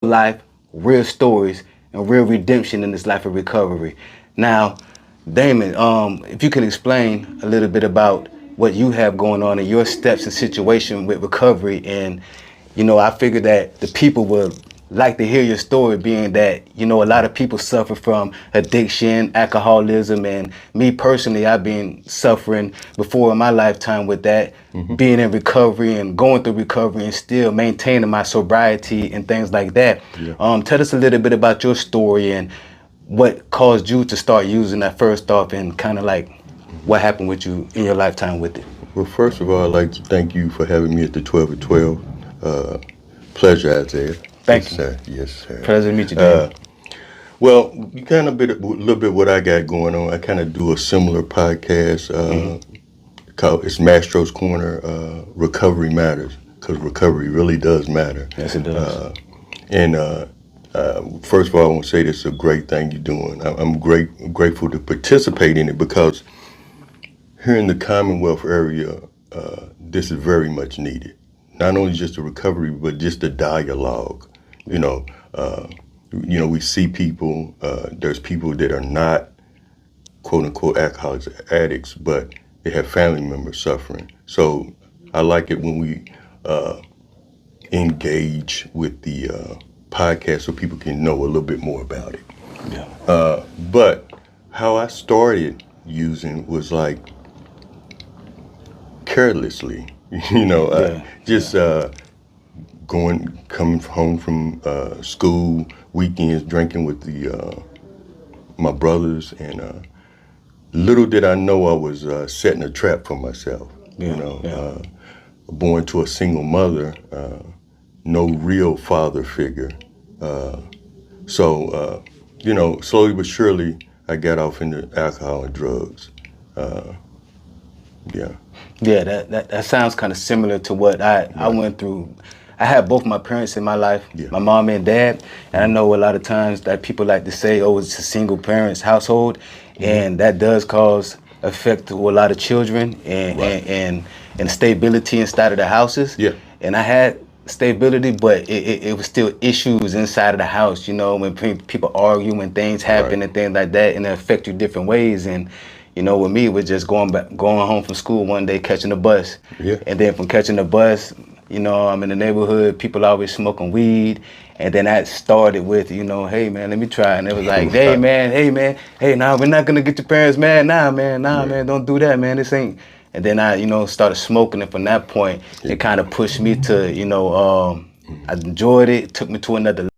life, real stories, and real redemption in this life of recovery. Now, Damon, if you could explain a little bit about what you have going on and your steps and situation with recovery. And, I figured that the people would like to hear your story, being that, a lot of people suffer from addiction, alcoholism, and me personally, I've been suffering before in my lifetime with that, being in recovery and going through recovery and still maintaining my sobriety and things like that. Yeah. Tell us a little bit about your story and what caused you to start using that first off, and kind of like what happened with you in your lifetime with it. Well, first of all, I'd like to thank you for having me at the 12 at 12. Pleasure, Isaiah. Thank Yes, you. sir. Yes, sir. Pleasure to meet you, Damon. Well, you kind of a little bit what I got going on. I kind of do a similar podcast called it's Mastro's Corner. Recovery matters, because recovery really does matter. Yes, it does. And first of all, I want to say this is a great thing you're doing. I'm grateful to participate in it, because here in the Commonwealth area, this is very much needed. Not only just the recovery, but just the dialogue. We see people. There's people that are not quote unquote alcoholics, addicts, but they have family members suffering. So I like it when we engage with the podcast so people can know a little bit more about it. Yeah. But how I started using was like carelessly, coming home from school, weekends, drinking with my brothers, and little did I know I was setting a trap for myself. Born to a single mother, no real father figure. Slowly but surely, I got off into alcohol and drugs. Yeah, that sounds kind of similar to what I went through. I had both my parents in my life, my mom and dad, and I know a lot of times that people like to say, oh, it's a single parents household, and that does cause effect to a lot of children and stability inside of the houses. Yeah. And I had stability, but it was still issues inside of the house, when people argue, when things happen and things like that, and it affect you different ways. And with me, it was just going home from school one day, catching the bus. Yeah. And then from catching the bus, I'm in the neighborhood, people always smoking weed. And then that started with, hey man, let me try. And it was like, hey man, hey, nah, we're not gonna get your parents mad. Nah, man, don't do that, man. This ain't. And then I, started smoking, and from that point, it kind of pushed me to, I enjoyed it. It took me to another